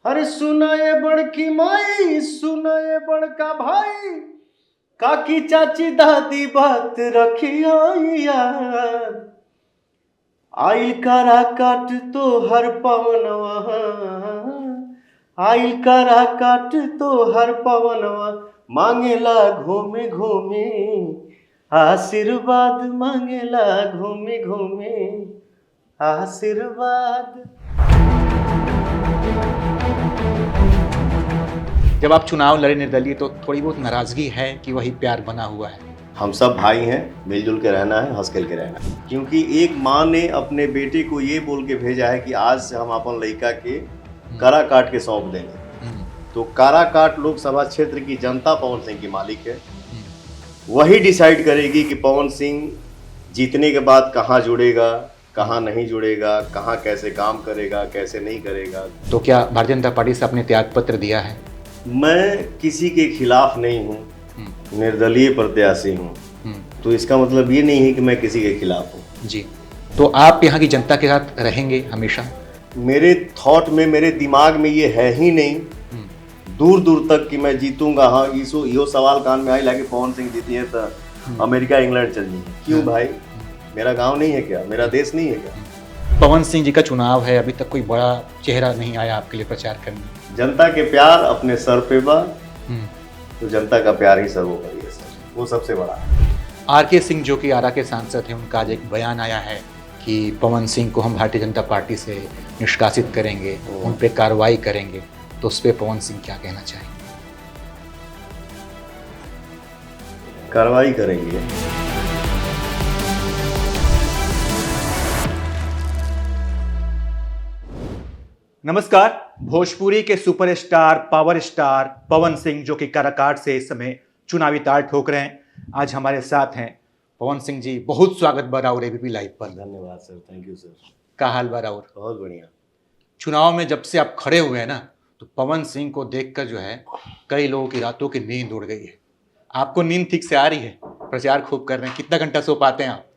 अरे सुनाए बड़की माई, सुनाए बड़का भाई, काकी चाची दादी बात रखिया यार। आइल करा काट तो हर पवनवा, आइल करा काट तो हर पवनवा, मांगेला घूमे घूमे आशीर्वाद, मांगेला घूमे घूमे आशीर्वाद। जब आप चुनाव लड़े निर्दलीय तो थोड़ी बहुत नाराजगी है कि वही प्यार बना हुआ है। हम सब भाई हैं, मिलजुल के रहना है, हंस खेल के रहना है। क्योंकि एक माँ ने अपने बेटे को ये बोल के भेजा है कि आज से हम अपन लड़का के कारा काट के सौंप देंगे। तो कारा काट लोकसभा क्षेत्र की जनता पवन सिंह की मालिक है। वही डिसाइड करेगी कि पवन सिंह जीतने के बाद कहाँ जुड़ेगा, कहाँ नहीं जुड़ेगा, कहाँ कैसे काम करेगा, कैसे नहीं करेगा। तो क्या भारतीय जनता पार्टी से आपने त्याग पत्र दिया है? मैं किसी के खिलाफ नहीं हूँ, निर्दलीय प्रत्याशी हूँ, तो इसका मतलब ये नहीं है कि मैं किसी के खिलाफ हूँ। जी, तो आप यहाँ की जनता के साथ रहेंगे हमेशा? मेरे थॉट में, मेरे दिमाग में ये है ही नहीं दूर दूर तक कि मैं जीतूंगा। हाँ, यो सवाल कान में आई लाके पवन सिंह जीती है तो अमेरिका इंग्लैंड चल जाएंगे। क्यों भाई, मेरा गांव नहीं है क्या, मेरा देश नहीं है क्या? पवन सिंह जी का चुनाव है, अभी तक कोई बड़ा चेहरा नहीं आया आपके लिए प्रचार करने। जनता के प्यार अपने सर पे बा, तो जनता का प्यार ही सर्वोपरि है सर, वो सबसे बड़ा है। आर.के. सिंह जो कि आरा के सांसद हैं, उनका आज एक बयान आया है कि पवन सिंह को हम भारतीय जनता पार्टी से निष्कासित करेंगे, उन पर कार्रवाई करेंगे। तो उस पर पवन सिंह क्या कहना चाहेंगे? कार्रवाई करेंगे। नमस्कार। भोजपुरी के superstar power star Pawan Singh जो कि काराकाट से इस समय चुनावी ताल ठोक रहे हैं, आज हमारे साथ हैं। पवन सिंह जी, बहुत स्वागत बराउर एबीपी लाइव पर। धन्यवाद सर, थैंक यू सर। का हाल बराउर? बहुत बढ़िया। चुनाव में जब से आप खड़े हुए हैं ना, तो पवन सिंह को देखकर जो है कई लोगों की रातों की नींद उड़ गई है। आपको नींद ठीक से आ रही है? प्रचार खूब कर रहे हैं, कितना घंटा सो पाते हैं आप?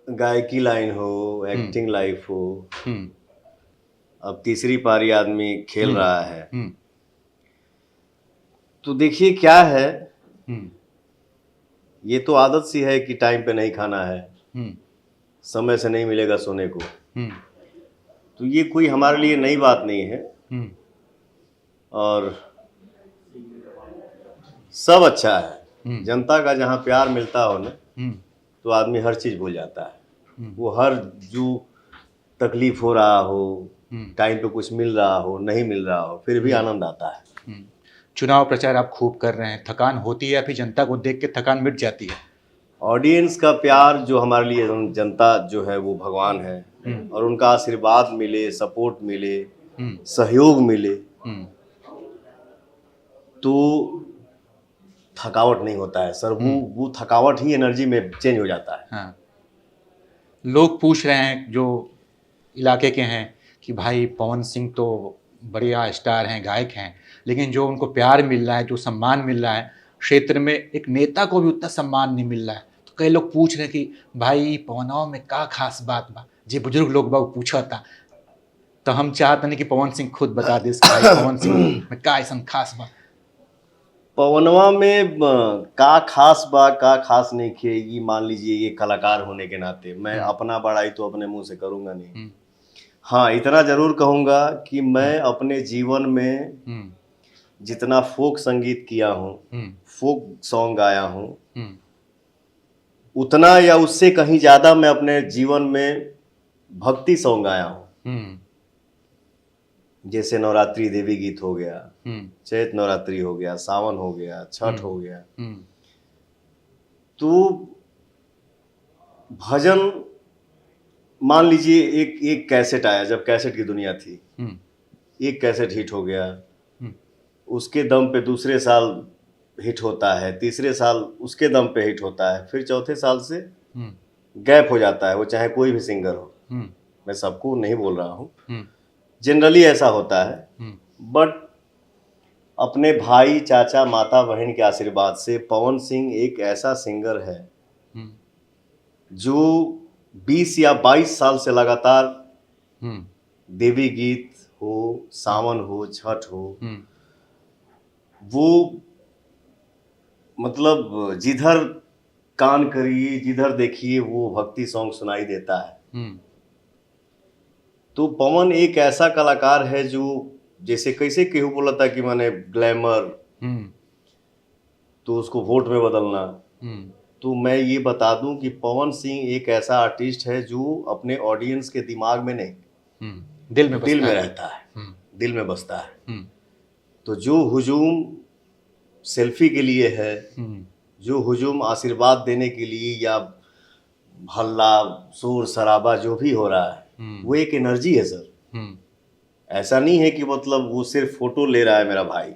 गायकी लाइन हो, एक्टिंग लाइफ हो, अब तीसरी पारी आदमी खेल रहा है, तो देखिए क्या है, ये तो आदत सी है कि टाइम पे नहीं खाना है, समय से नहीं मिलेगा सोने को। तो ये कोई हमारे लिए नई बात नहीं है, और सब अच्छा है। जनता का जहाँ प्यार मिलता हो ना, तो आदमी हर चीज भूल जाता है। वो हर जो तकलीफ हो रहा हो, टाइम पे कुछ मिल रहा हो, नहीं मिल रहा हो, फिर भी आनंद आता है। चुनाव प्रचार आप खूब कर रहे हैं, थकान होती है या फिर जनता को देख के थकान मिट जाती है? ऑडियंस का प्यार जो हमारे लिए, जनता जो है वो भगवान है, और उनका आशीर्वाद मिले, सपोर्ट मिले, सहयोग मिले, तो थकावट नहीं होता है सर। वो थकावट ही एनर्जी में चेंज हो जाता है। हाँ। लोग पूछ रहे हैं जो इलाके के हैं कि भाई पवन सिंह तो बढ़िया स्टार हैं, गायक हैं, लेकिन जो उनको प्यार मिल रहा है, जो सम्मान मिल रहा है क्षेत्र में, एक नेता को भी उतना सम्मान नहीं मिल रहा है। तो कई लोग पूछ रहे हैं कि भाई पवनवा में का खास बात बा, जे बुजुर्ग लोग बा पूछा था। तो हम चाहते नहीं कि पवन सिंह खुद बता दे कि भाई पवन सिंह में का ऐसा खास बा। पवनवा में का खास बा, का खास नहीं खे, ये मान लीजिए, ये कलाकार होने के नाते मैं अपना बड़ाई तो अपने मुंह से करूंगा नहीं। हाँ, इतना जरूर कहूंगा कि मैं अपने जीवन में जितना फोक संगीत किया हूँ, फोक सॉन्ग गाया हूँ, उतना या उससे कहीं ज्यादा मैं अपने जीवन में भक्ति सॉन्ग गाया हूँ। जैसे नवरात्रि देवी गीत हो गया, चैत नवरात्रि हो गया, सावन हो गया, छठ हो गया। तो भजन, मान लीजिए एक कैसेट आया, जब कैसेट की दुनिया थी, एक कैसेट हिट हो गया, उसके दम पे दूसरे साल हिट होता है, तीसरे साल उसके दम पे हिट होता है, फिर चौथे साल से गैप हो जाता है, वो चाहे कोई भी सिंगर हो। मैं सबको नहीं बोल रहा हूँ, जनरली ऐसा होता है। बट अपने भाई, चाचा, माता, बहन के आशीर्वाद से पवन सिंह एक ऐसा सिंगर है जो 20 या 22 साल से लगातार देवी गीत हो, सावन हो, छठ हो, वो मतलब जिधर कान करिए, जिधर देखिए वो भक्ति सॉन्ग सुनाई देता है। तो पवन एक ऐसा कलाकार है जो, जैसे कैसे केहू बोला था कि मैंने ग्लैमर, तो उसको वोट में बदलना, तो मैं ये बता दूं कि पवन सिंह एक ऐसा आर्टिस्ट है जो अपने ऑडियंस के दिमाग में नहीं, दिल में दिल बसता में है। रहता है, दिल में बसता है। तो जो हुजूम सेल्फी के लिए है, जो हुजूम आशीर्वाद देने के लिए, या हल्ला शोर शराबा जो भी हो रहा है, वो एक एनर्जी है सर। ऐसा नहीं है कि मतलब वो सिर्फ फोटो ले रहा है मेरा भाई।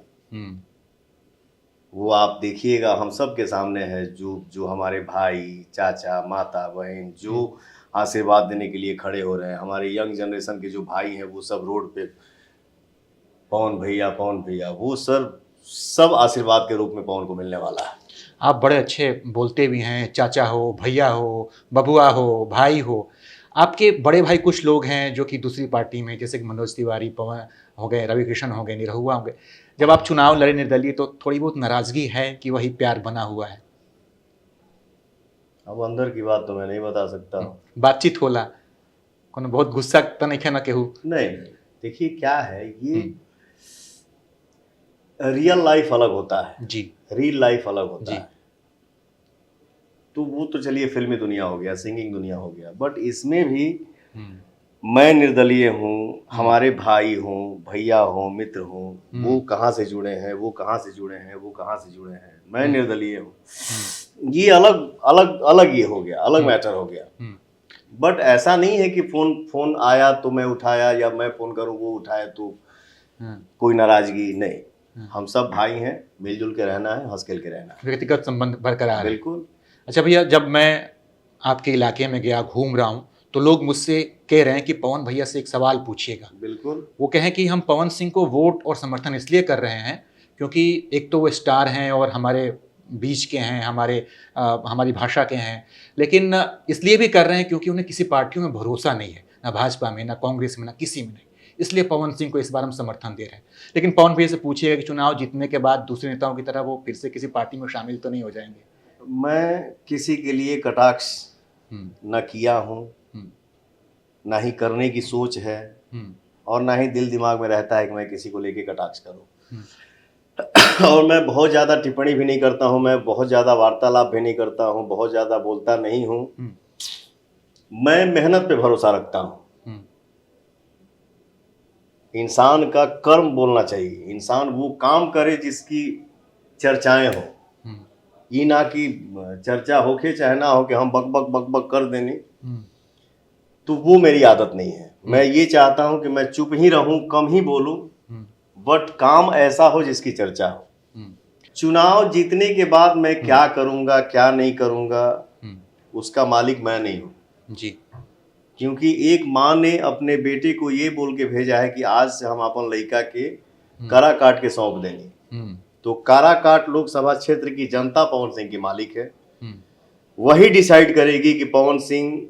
वो आप देखिएगा, हम सब के सामने है, जो हमारे भाई, चाचा, माता, बहन जो आशीर्वाद देने के लिए खड़े हो रहे हैं। हमारे यंग जनरेशन के जो भाई हैं वो सब रोड पे पवन भैया, पवन भैया, वो सर सब आशीर्वाद के रूप में पवन को मिलने वाला है। आप बड़े अच्छे बोलते भी हैं, चाचा हो, भैया हो, बबुआ हो, भाई हो। आपके बड़े भाई कुछ लोग हैं जो कि दूसरी पार्टी में, जैसे कि मनोज तिवारी, पवन हो गए, रवि किशन हो गए, निरहुआ हो गए। जब आप चुनाव लड़े निर्दलीय तो थोड़ी बहुत नाराजगी है कि वही प्यार बना हुआ है? अब अंदर की बात तो मैं नहीं बता सकता हूँ। बातचीत होला, कोनो बहुत गुस्सा तो नहीं है ना केहू? नहीं, देखिए क्या है, ये रियल लाइफ अलग होता है जी, रियल लाइफ अलग होता जी। है। तो वो तो चलिए फिल्मी दुनिया हो गया, सिंगिंग दुनिया हो गया, बट इसमें भी मैं निर्दलीय हूँ, हमारे भाई हों, भैया हों, मित्र हों, वो कहाँ से जुड़े हैं, वो कहाँ से जुड़े हैं, वो कहाँ से जुड़े हैं, मैं निर्दलीय हूँ, ये अलग अलग अलग ये हो गया, अलग मैटर हो गया। बट ऐसा नहीं है कि फोन आया तो मैं उठाया, या मैं फोन करूँ वो उठाए तो कोई नाराजगी नहीं। हम सब भाई हैं, मिलजुल के रहना है, हंस खेल के रहना है। व्यक्तिगत संबंध बरकरार है। बिल्कुल। अच्छा भैया, जब मैं आपके इलाके में गया, घूम रहा हूँ, तो लोग मुझसे कह रहे हैं कि पवन भैया से एक सवाल पूछिएगा। बिल्कुल। वो कहें कि हम पवन सिंह को वोट और समर्थन इसलिए कर रहे हैं क्योंकि एक तो वो स्टार हैं और हमारे बीच के हैं, हमारी भाषा के हैं, लेकिन इसलिए भी कर रहे हैं क्योंकि उन्हें किसी पार्टियों में भरोसा नहीं है, ना भाजपा में, ना कांग्रेस में, ना किसी में नहीं। इसलिए पवन सिंह को इस बार हम समर्थन दे रहे हैं। लेकिन पवन भैया से पूछिएगा कि चुनाव जीतने के बाद दूसरे नेताओं की तरह वो फिर से किसी पार्टी में शामिल तो नहीं हो जाएंगे? मैं किसी के लिए कटाक्ष न किया हूँ, ना ही करने की सोच है, और ना ही दिल दिमाग में रहता है कि मैं किसी को लेके कटाक्ष करूँ। और मैं बहुत ज़्यादा टिप्पणी भी नहीं करता हूँ, मैं बहुत ज़्यादा वार्तालाप भी नहीं करता हूँ, बहुत ज़्यादा बोलता नहीं हूँ। मैं मेहनत पे भरोसा रखता हूँ। इंसान का कर्म बोलना चाहिए, इंसान वो काम करे जिसकी चर्चाएं हो, ये ना कि चर्चा होके चाहे ना हो कि हम बक बक बक बक कर देनी। तो वो मेरी आदत नहीं है। मैं ये चाहता हूं कि मैं चुप ही रहूं, कम ही बोलूं, बट काम ऐसा हो जिसकी चर्चा हो। चुनाव जीतने के बाद मैं क्या करूंगा, क्या नहीं करूंगा, उसका मालिक मैं नहीं हूं जी। क्योंकि एक माँ ने अपने बेटे को ये बोल के भेजा है कि आज से हम अपन लड़का के करा काट के सौंप देंगे। तो काराकाट लोकसभा क्षेत्र की जनता पवन सिंह की मालिक है। वही डिसाइड करेगी कि पवन सिंह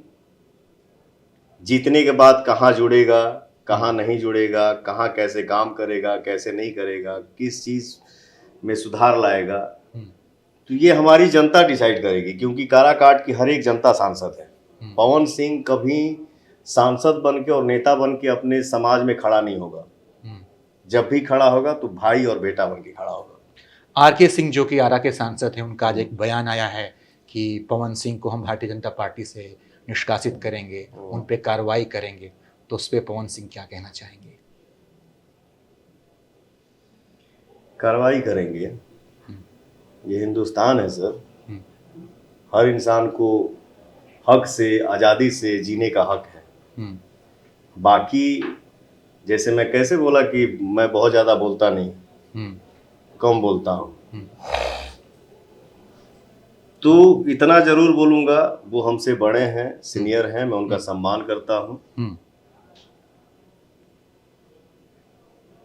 जीतने के बाद कहाँ जुड़ेगा, कहाँ नहीं जुड़ेगा, कहाँ कैसे काम करेगा, कैसे नहीं करेगा, किस चीज में सुधार लाएगा। तो ये हमारी जनता डिसाइड करेगी, क्योंकि काराकाट की हर एक जनता सांसद है। पवन सिंह कभी सांसद बन के और नेता बन के अपने समाज में खड़ा नहीं होगा। जब भी खड़ा होगा तो भाई और बेटा बन के खड़ा होगा। आर के सिंह जो कि आरा के सांसद हैं, उनका आज एक बयान आया है कि पवन सिंह को हम भारतीय जनता पार्टी से निष्कासित करेंगे, उन पे कार्रवाई करेंगे। तो उस पर पवन सिंह क्या कहना चाहेंगे? कार्रवाई करेंगे, ये हिंदुस्तान है सर। हर इंसान को हक से, आज़ादी से जीने का हक है। बाकी जैसे मैं कैसे बोला कि मैं बहुत ज़्यादा बोलता नहीं, कम बोलता हूँ, तो इतना जरूर बोलूँगा, वो हमसे बड़े हैं, सीनियर हैं, मैं उनका सम्मान करता हूँ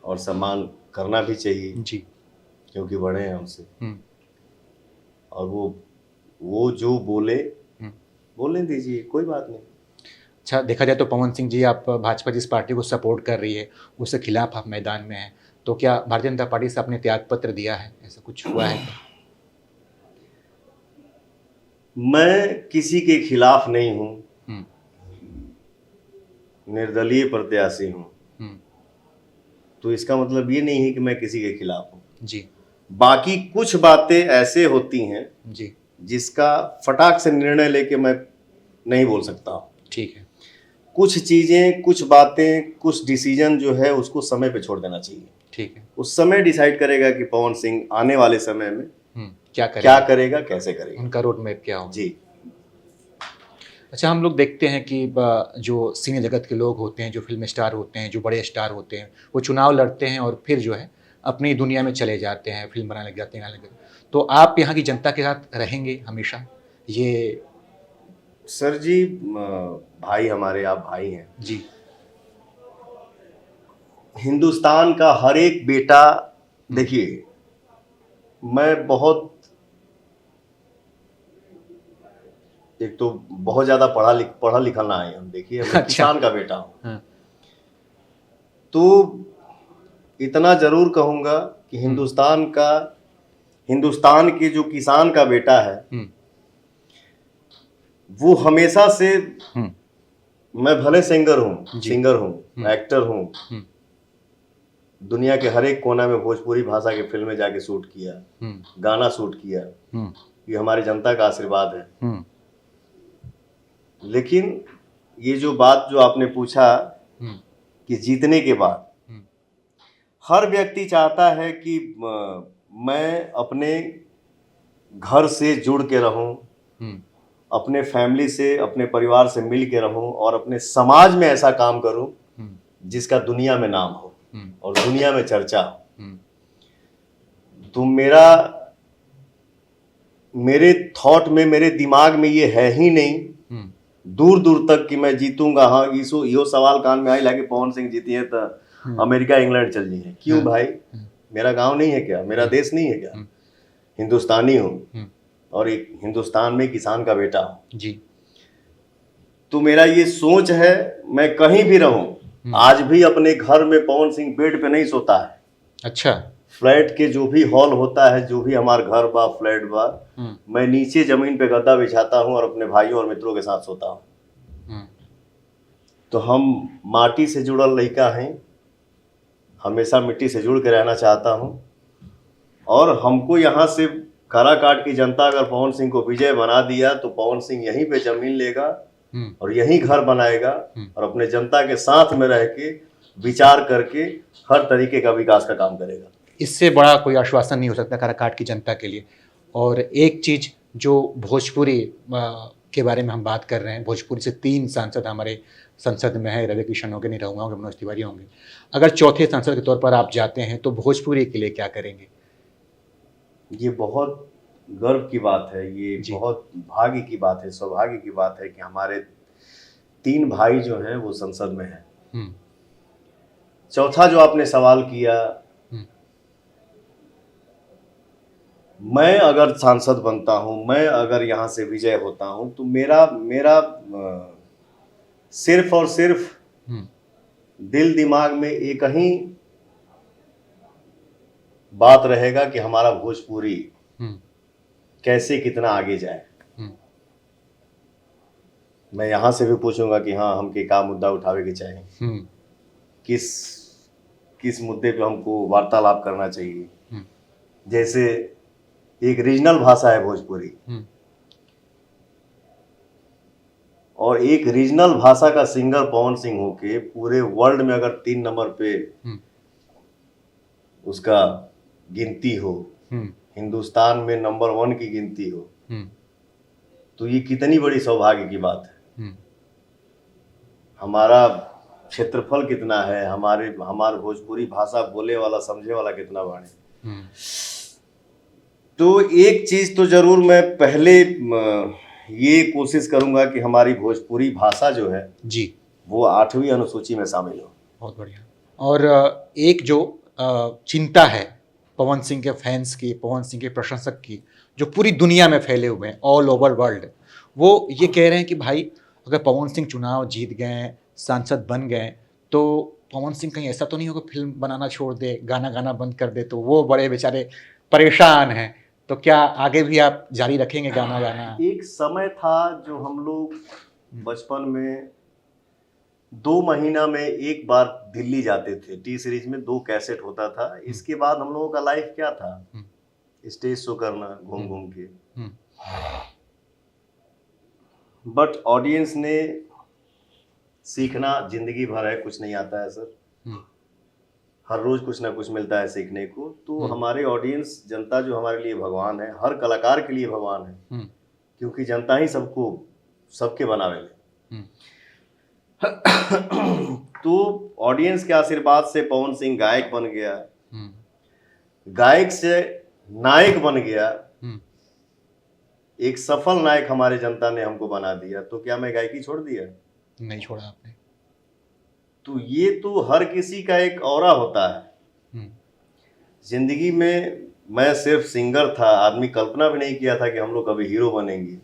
और सम्मान करना भी चाहिए जी। क्योंकि बड़े हैं हमसे। और वो जो बोले बोलने दीजिए, कोई बात नहीं। अच्छा, देखा जाए तो पवन सिंह जी, आप भाजपा जिस पार्टी को सपोर्ट कर रही है उसके खिलाफ आप मैदान में हैं, तो क्या भारतीय जनता पार्टी से आपने त्यागपत्र दिया है, ऐसा कुछ हुआ है क्या? मैं किसी के खिलाफ नहीं हूँ, हम्म, निर्दलीय प्रत्याशी हूँ। हम्म, तो इसका मतलब ये नहीं है कि मैं किसी के खिलाफ हूँ। जी बाकी कुछ बातें ऐसे होती हैं जी, जिसका फटाक से निर्णय लेके मैं नहीं बोल सकता हूँ। ठीक है, कुछ चीज़ें, कुछ बातें, कुछ डिसीजन जो है उसको समय पे छोड़ देना चाहिए। ठीक है। उस समय डिसाइड करेगा कि पवन सिंह आने वाले समय में क्या क्या करें, करेगा, कैसे करेगा। उनका रोड मैप क्या होगा? जी। अच्छा, हम लोग देखते हैं कि जो सिने जगत के लोग होते हैं, जो फिल्म स्टार होते हैं, जो बड़े स्टार होते हैं, वो चुनाव लड़ते हैं और फिर जो है अपनी दुनिया में चले जाते हैं, फिल्म बनाने लग जाते हैं, गाने लग जाते हैं। तो आप यहाँ की जनता के साथ रहेंगे हमेशा? ये सर जी, भाई हमारे, आप भाई हैं। जी, हिंदुस्तान का हर एक बेटा, देखिए मैं बहुत, एक तो बहुत ज्यादा पढ़ा लिखा ना है हम, देखिए मैं अच्छा। किसान का बेटा हूँ। हाँ, तो इतना जरूर कहूंगा कि हिंदुस्तान के जो किसान का बेटा है, हम्म, वो हमेशा से, हम्म, मैं भले सिंगर हूँ, जी, एक्टर हूँ, हम्म, दुनिया के हर एक कोना में भोजपुरी भाषा की फिल्में जाके शूट किया, हम्म, गाना शूट किया। हम्म, ये हमारी जनता का आशीर्वाद है। हम्म, लेकिन ये जो बात जो आपने पूछा हम्म, कि जीतने के बाद, हम्म, हर व्यक्ति चाहता है कि मैं अपने घर से जुड़ के रहूं, हम्म, अपने फैमिली से, अपने परिवार से मिल के रहूं और अपने समाज में ऐसा काम करूं हम्म, जिसका दुनिया में नाम हो हम्म, और दुनिया में चर्चा हो। हम्म, तो मेरे थॉट में, मेरे दिमाग में ये है ही नहीं हम्म, दूर दूर तक कि मैं जीतूंगा। हाँ, यो सवाल कान में आई लाके पवन सिंह जीती है तो अमेरिका इंग्लैंड चल जी है। क्यों भाई, मेरा गांव नहीं है क्या, मेरा देश नहीं है क्या? हिंदुस्तानी हूँ और एक हिंदुस्तान में किसान का बेटा हूँ। जी, तो मेरा ये सोच है, मैं कहीं भी रहूं, आज भी अपने घर में पवन सिंह बेड पे नहीं सोता है। अच्छा, फ्लैट के जो भी हॉल होता है, जो भी हमारे घर बा, फ्लैट बा, मैं नीचे जमीन पे गद्दा बिछाता हूँ और अपने भाइयों और मित्रों के साथ सोता हूँ। तो हम माटी से जुड़ल लड़का हैं, हमेशा मिट्टी से जुड़ के रहना चाहता हूँ। और हमको यहाँ से काराकाट की जनता अगर पवन सिंह को विजय बना दिया तो पवन सिंह यहीं पे जमीन लेगा और यहीं घर बनाएगा और अपने जनता के साथ में रह के विचार करके हर तरीके का विकास का काम करेगा। इससे बड़ा कोई आश्वासन नहीं हो सकता काराकाट की जनता के लिए। और एक चीज़ जो भोजपुरी के बारे में हम बात कर रहे हैं, भोजपुरी से 3 सांसद हमारे संसद में है, रवि किशन होंगे, नीरव होंगे, मनोज तिवारी होंगे। अगर चौथे सांसद के तौर पर आप जाते हैं तो भोजपुरी के लिए क्या करेंगे? ये बहुत गर्व की बात है, ये बहुत भाग्य की बात है, सौभाग्य की बात है कि हमारे 3 भाई जो हैं वो संसद में हैं। चौथा जो आपने सवाल किया, मैं अगर सांसद बनता हूं, मैं अगर यहां से विजय होता हूं तो मेरा सिर्फ और सिर्फ दिल दिमाग में एक ही बात रहेगा कि हमारा भोजपुरी कैसे कितना आगे जाए। मैं यहां से भी पूछूंगा कि हाँ, हमके का मुद्दा उठावे के चाहिए, किस मुद्दे पे हमको वार्तालाप करना चाहिए। जैसे एक रीजनल भाषा है भोजपुरी, और एक रीजनल भाषा का सिंगर पवन सिंह होके पूरे वर्ल्ड में अगर 3 नंबर पे उसका गिनती हो, हिंदुस्तान में नंबर 1 की गिनती हो, तो ये कितनी बड़ी सौभाग्य की बात है। हमारा क्षेत्रफल कितना है, हमारे भोजपुरी भाषा बोले वाला समझे वाला कितना बाड़े। तो एक चीज तो जरूर मैं पहले ये कोशिश करूंगा कि हमारी भोजपुरी भाषा जो है जी वो 8वीं अनुसूची में शामिल हो। बहुत बढ़िया। और एक जो चिंता है पवन सिंह के फैंस की, पवन सिंह के प्रशंसक की, जो पूरी दुनिया में फैले हुए हैं, ऑल ओवर वर्ल्ड, वो ये कह रहे हैं कि भाई अगर पवन सिंह चुनाव जीत गए, सांसद बन गए, तो पवन सिंह कहीं ऐसा तो नहीं होगा फिल्म बनाना छोड़ दे, गाना गाना बंद कर दे, तो वो बड़े बेचारे परेशान हैं। तो क्या आगे भी आप जारी रखेंगे गाना गाना? एक समय था जो हम लोग बचपन में 2 महीना में एक बार दिल्ली जाते थे, टी सीरीज में 2 कैसेट होता था। इसके बाद हम लोगों का लाइफ क्या था, स्टेज शो करना घूम घूम के। बट ऑडियंस ने सीखना जिंदगी भर है, कुछ नहीं आता है सर, हर रोज कुछ ना कुछ मिलता है सीखने को। तो हमारे ऑडियंस, जनता जो हमारे लिए भगवान है, हर कलाकार के लिए भगवान है, क्योंकि जनता ही सबको सबके बनावे। तो ऑडियंस के आशीर्वाद से पवन सिंह गायक बन गया, गायक से नायक बन गया, एक सफल नायक हमारे जनता ने हमको बना दिया। तो क्या मैं गायकी छोड़ दिया? नहीं छोड़ा आपने। तो ये तो हर किसी का एक ऑरा होता है जिंदगी में। मैं सिर्फ सिंगर था, आदमी कल्पना भी नहीं किया था कि हम लोग कभी हीरो बनेंगे,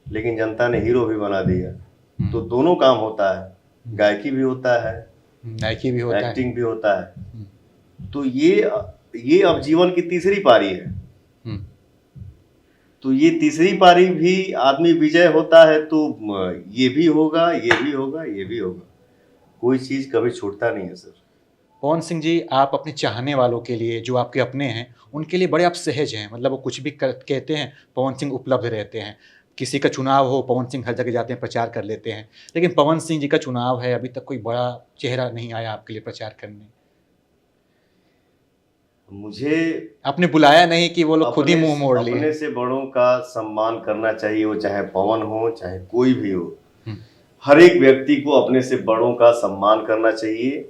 लेकिन जनता ने हीरो भी बना दिया। तो दोनों काम होता है, गायकी भी होता है, नायकी भी होता है, एक्टिंग भी होता है। तो ये अब जीवन की तीसरी पारी है। तो ये तीसरी पारी भी आदमी विजय होता है, तो ये भी होगा, ये भी होगा, ये भी होगा, कोई चीज कभी छूटता नहीं है सर। पवन सिंह जी, आप अपने चाहने वालों के लिए, जो आपके अपने हैं, उनके लिए बड़े आप सहज हैं। मतलब वो कुछ भी कहते हैं, पवन सिंह उपलब्ध रहते हैं। किसी का चुनाव हो, पवन सिंह हर जगह जाते हैं, प्रचार कर लेते हैं। लेकिन पवन सिंह जी का चुनाव है, अभी तक कोई बड़ा चेहरा नहीं आया आपके लिए प्रचार करने। मुझे आपने बुलाया नहीं कि वो लोग खुद ही मुंह मोड़ लिए? अपने से बड़ों का सम्मान करना चाहिए, वो चाहे पवन हो चाहे कोई भी हो। हर एक व्यक्ति को अपने से बड़ों का सम्मान करना चाहिए।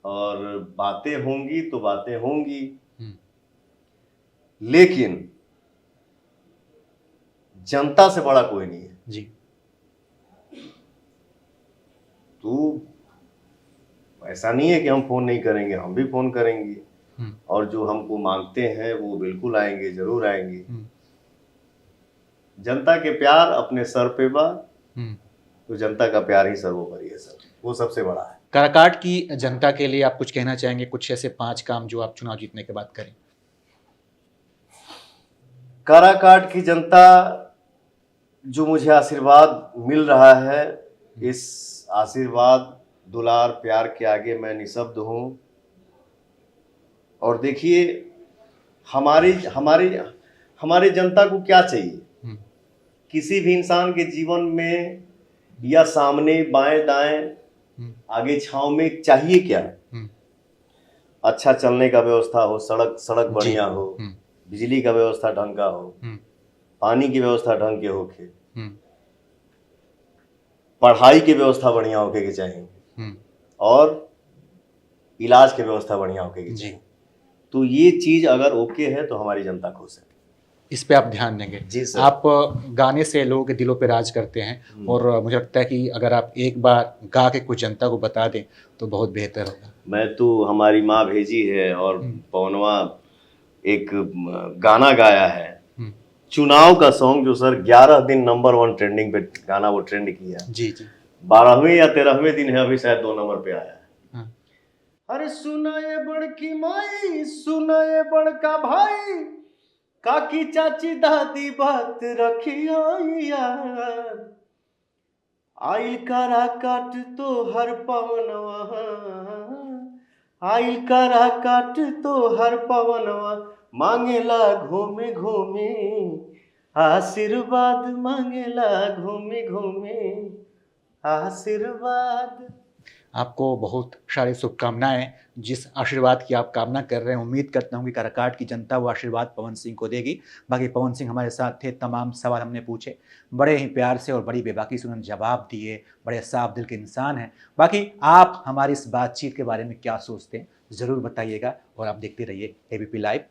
और बातें होंगी तो बातें होंगी, लेकिन जनता से बड़ा कोई नहीं है जी। तो ऐसा नहीं है कि हम फोन नहीं करेंगे, हम भी फोन करेंगे। और जो हमको मांगते हैं वो बिल्कुल आएंगे, जरूर आएंगे। जनता के प्यार अपने सर पे बा, तो जनता का प्यार ही सर्वोपरि है सर, वो सबसे बड़ा है। काराकाट की जनता के लिए आप कुछ कहना चाहेंगे? कुछ ऐसे 5 काम जो आप चुनाव जीतने के बाद करें। काराकाट की जनता, जो मुझे आशीर्वाद मिल रहा है, इस आशीर्वाद दुलार प्यार के आगे मैं निशब्द हूं। और देखिए, हमारे जनता को क्या चाहिए? किसी भी इंसान के जीवन में या सामने बाएं दाएं आगे छांव में चाहिए क्या? अच्छा चलने का व्यवस्था हो, सड़क बढ़िया हो, बिजली का व्यवस्था ढंग का हो, पानी की व्यवस्था ढंग के होके, पढ़ाई की व्यवस्था बढ़िया होके के चाहिए, और इलाज की व्यवस्था बढ़िया होके के चाहिए। तो ये चीज अगर ओके है तो हमारी जनता खुश है। इस पे आप ध्यान देंगे? जी सर। आप गाने से लोगों के दिलों पे राज करते हैं, और मुझे लगता है कि अगर आप एक बार गा के कुछ जनता को बता दें तो बहुत बेहतर होगा। मैं तो, हमारी माँ भेजी है, और पवनवा एक गाना गाया है, चुनाव का सॉन्ग, जो सर 11 दिन नंबर 1 ट्रेंडिंग पे गाना वो ट्रेंड किया। जी जी। 12वें या 13वें दिन है, अभी शायद 2 नंबर पे आया है। अरे सुनाए बड़की माई, सुनाए बड़का भाई, काकी चाची दादी बात रखिया यार, आइल काराकाट तो हर पवनवा, आइल काराकाट तो हर पवनवा, मांगेला घूमे घूमे आशीर्वाद, मांगेला घूमे घूमे आशीर्वाद। आपको बहुत सारी शुभकामनाएं। जिस आशीर्वाद की आप कामना कर रहे हैं, उम्मीद करता हूं कि काराकाट की जनता वो आशीर्वाद पवन सिंह को देगी। बाकी पवन सिंह हमारे साथ थे, तमाम सवाल हमने पूछे, बड़े ही प्यार से और बड़ी बेबाकी से उन्होंने जवाब दिए। बड़े साफ दिल के इंसान हैं। बाकी आप हमारी इस बातचीत के बारे में क्या सोचते हैं ज़रूर बताइएगा, और आप देखते रहिए एबीपी लाइव।